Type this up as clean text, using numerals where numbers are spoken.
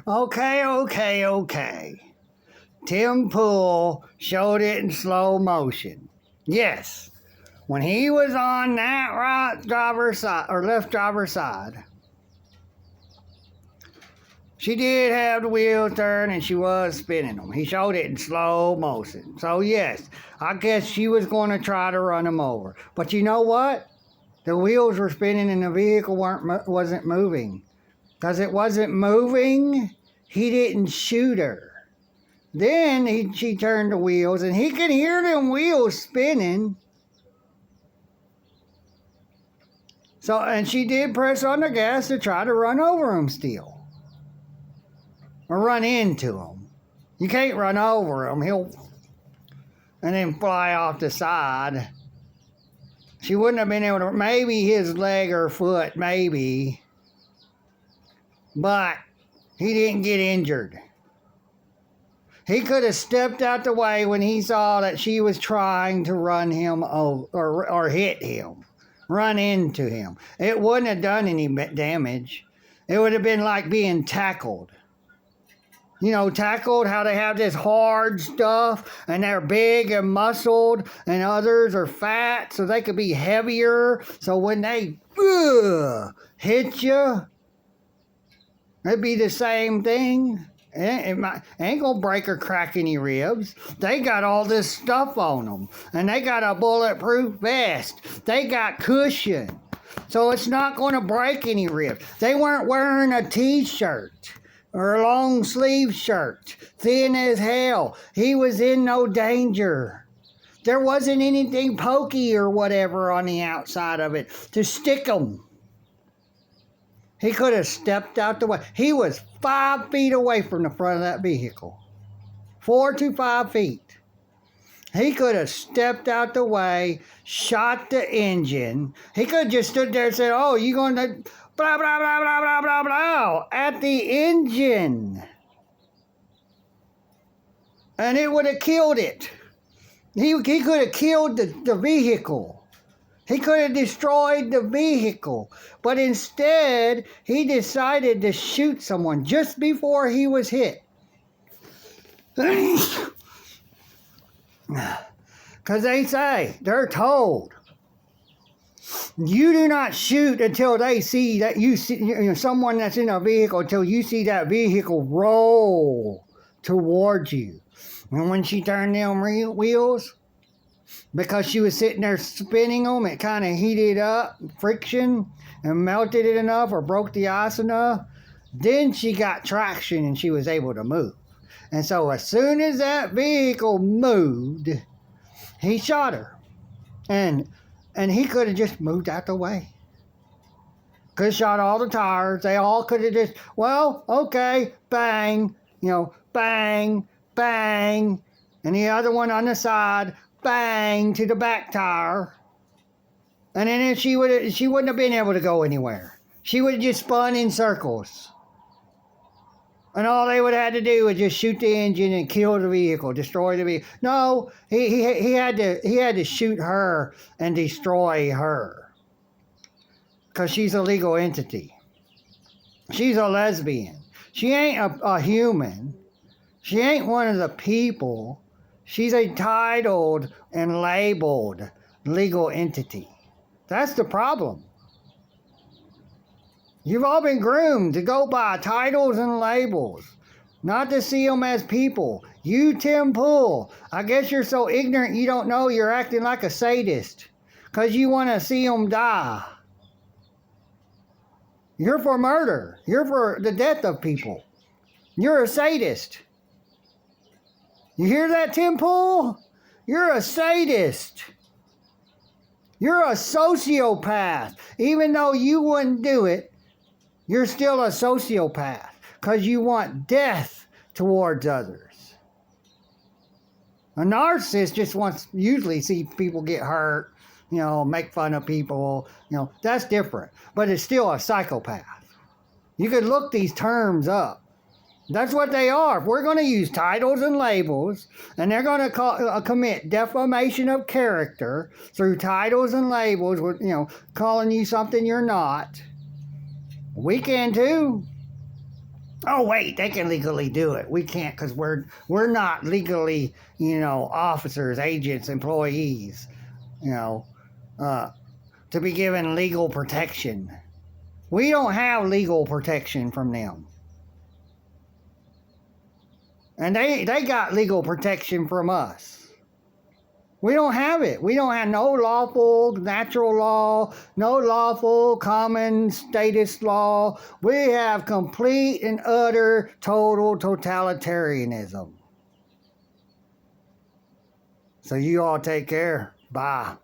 Okay. Tim Pool showed it in slow motion. Yes, when he was on that right driver's side or left driver's side, she did have the wheels turned and she was spinning them. He showed it in slow motion. So yes, I guess she was going to try to run him over. But you know what? The wheels were spinning and the vehicle wasn't moving. Because it wasn't moving, he didn't shoot her. Then she turned the wheels and he could hear them wheels spinning. So, and she did press on the gas to try to run over him still. Or run into him. You can't run over him. And then fly off the side. She wouldn't have been able to, maybe his leg or foot, maybe. But he didn't get injured. He could have stepped out the way when he saw that she was trying to run him over, or hit him, run into him. It wouldn't have done any damage. It would have been like being tackled. You know, tackled, how they have this hard stuff, and they're big and muscled, and others are fat, so they could be heavier. So when they hit you, it'd be the same thing. It ain't gonna break or crack any ribs. They got all this stuff on them, and they got a bulletproof vest. They got cushion, so it's not gonna break any ribs. They weren't wearing a t-shirt or a long sleeve shirt, thin as hell. He was in no danger. There wasn't anything pokey or whatever on the outside of it to stick him. He could have stepped out the way. He was 5 feet away from the front of that vehicle. 4 to 5 feet. He could have stepped out the way, shot the engine. He could have just stood there and said, oh, you going to blah, blah, blah, blah, blah, blah, blah, at the engine. And it would have killed it. He could have killed the vehicle. He could have destroyed the vehicle. But instead, he decided to shoot someone just before he was hit. Because they're told, you do not shoot until they see that you see someone that's in a vehicle, until you see that vehicle roll towards you. And when she turned them wheels, because she was sitting there spinning them, it kind of heated up, friction, and melted it enough or broke the ice enough. Then she got traction and she was able to move. And so as soon as that vehicle moved, he shot her. And he could have just moved out the way. Could have shot all the tires. They all could have just, well, okay, bang, bang, bang. And the other one on the side, bang to the back tire. And then she wouldn't have been able to go anywhere. She would have just spun in circles. And all they would have had to do was just shoot the engine and kill the vehicle, destroy the vehicle. No, he had to shoot her and destroy her. Because she's a legal entity. She's a lesbian. She ain't a human. She ain't one of the people. She's a titled and labeled legal entity. That's the problem. You've all been groomed to go by titles and labels, not to see them as people. You, Tim Pool, I guess you're so ignorant you don't know you're acting like a sadist because you want to see them die. You're for murder. You're for the death of people. You're a sadist. You hear that, Tim Pool? You're a sadist. You're a sociopath. Even though you wouldn't do it, you're still a sociopath because you want death towards others. A narcissist just wants usually see people get hurt, make fun of people, that's different. But it's still a psychopath. You could look these terms up. That's what they are. If we're going to use titles and labels, and they're going to commit defamation of character through titles and labels, calling you something you're not, we can too. Oh wait, they can legally do it. We can't because we're not legally, officers, agents, employees, you know, to be given legal protection. We don't have legal protection from them. And they got legal protection from us. We don't have it. We don't have no lawful natural law, no lawful common status law. We have complete and utter total totalitarianism. So you all take care. Bye.